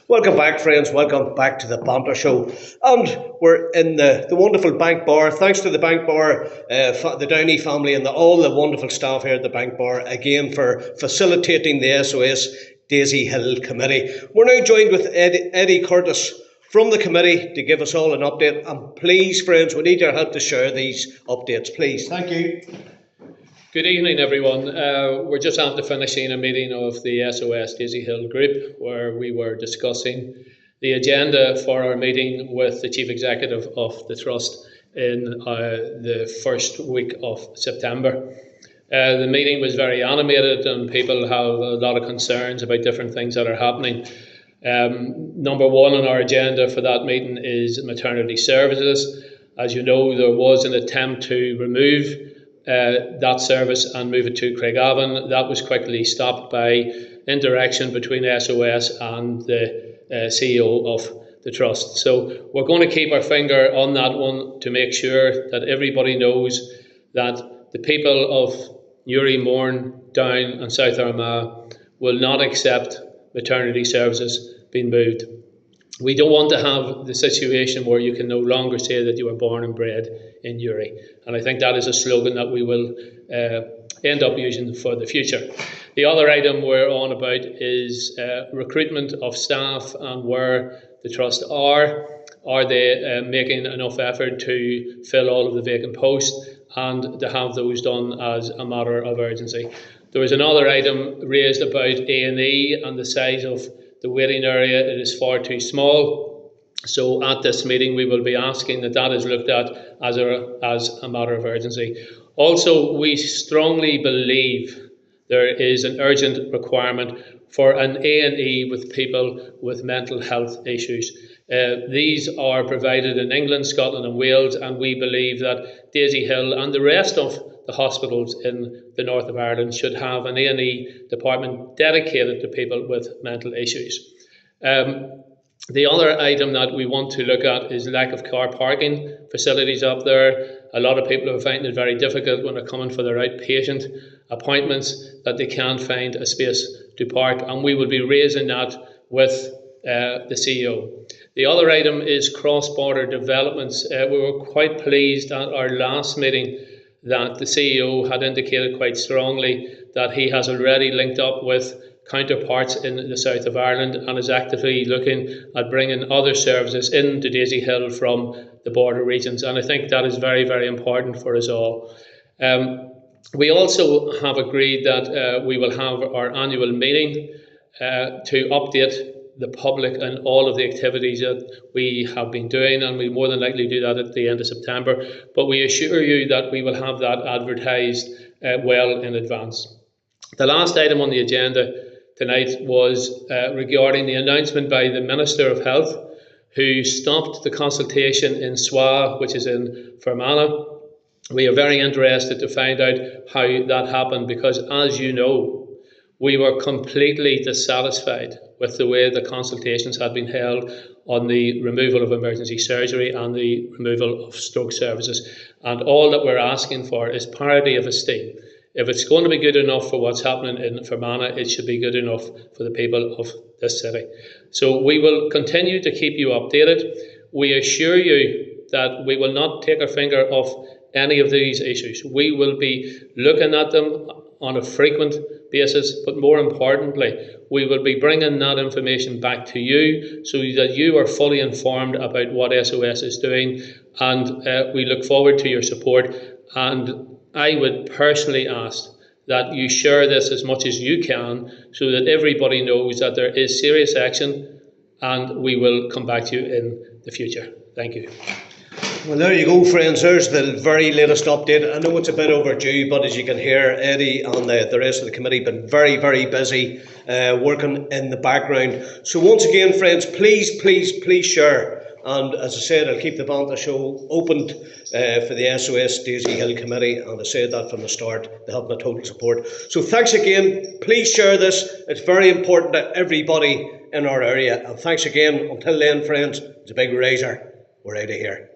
Welcome back, friends. Welcome back to the Banter Show. And we're in the wonderful Bank Bar. Thanks to the Bank Bar, the Downey family, and all the wonderful staff here at the Bank Bar, again, for facilitating the SOS Daisy Hill Committee. We're now joined with Eddie Curtis from the committee to give us all an update. And please, friends, we need your help to share these updates, please. Thank you. Good evening, everyone. We're just after finishing a meeting of the SOS Daisy Hill Group, where we were discussing the agenda for our meeting with the Chief Executive of the Trust in the first week of September. The meeting was very animated and people have a lot of concerns about different things that are happening. Number one on our agenda for that meeting is maternity services. As you know, there was an attempt to remove that service and move it to Craigavon. That was quickly stopped by interaction between SOS and the CEO of the Trust. So we're going to keep our finger on that one to make sure that everybody knows that the people of Newry, Mourne, Down and South Armagh will not accept maternity services being moved. We don't want to have the situation where you can no longer say that you were born and bred in Newry. And I think that is a slogan that we will end up using for the future. The other item we're on about is recruitment of staff and where the Trust are. Are they making enough effort to fill all of the vacant posts and to have those done as a matter of urgency? There was another item raised about A&E and the size of the waiting area. It is far too small. So at this meeting we will be asking that is looked at as a matter of urgency. Also, we strongly believe there is an urgent requirement for an A&E with people with mental health issues. These are provided in England, Scotland and Wales, and we believe that Daisy Hill and the rest of the hospitals in the north of Ireland should have an A&E department dedicated to people with mental issues. The other item that we want to look at is lack of car parking facilities up there. A lot of people are finding it very difficult when they're coming for their outpatient appointments that they can't find a space to park, and we will be raising that with the CEO. The other item is cross-border developments. We were quite pleased at our last meeting that the CEO had indicated quite strongly that he has already linked up with counterparts in the south of Ireland and is actively looking at bringing other services into Daisy Hill from the border regions. And I think that is very, very important for us all. We also have agreed that we will have our annual meeting to update the public and all of the activities that we have been doing, and we more than likely do that at the end of September. But we assure you that we will have that advertised well in advance. The last item on the agenda tonight was regarding the announcement by the Minister of Health, who stopped the consultation in SOS, which is in Fermanagh. We are very interested to find out how that happened because, as you know, we were completely dissatisfied with the way the consultations had been held on the removal of emergency surgery and the removal of stroke services. And all that we're asking for is parity of esteem. If it's going to be good enough for what's happening in Fermanagh, it should be good enough for the people of this city. So we will continue to keep you updated. We assure you that we will not take our finger off any of these issues. We will be looking at them on a frequent basis, but more importantly, we will be bringing that information back to you so that you are fully informed about what SOS is doing, and we look forward to your support. And I would personally ask that you share this as much as you can so that everybody knows that there is serious action, and we will come back to you in the future. Thank you. Well, there you go, friends. There's the very latest update. I know it's a bit overdue, but as you can hear, Eddie and the rest of the committee have been very, very busy working in the background. So once again, friends, please share. And as I said, I'll keep the Banter Show opened for the SOS Daisy Hill Committee, and I said that from the start, they have my total support. So thanks again. Please share this. It's very important to everybody in our area. And thanks again. Until then, friends, it's a big razor. We're out of here.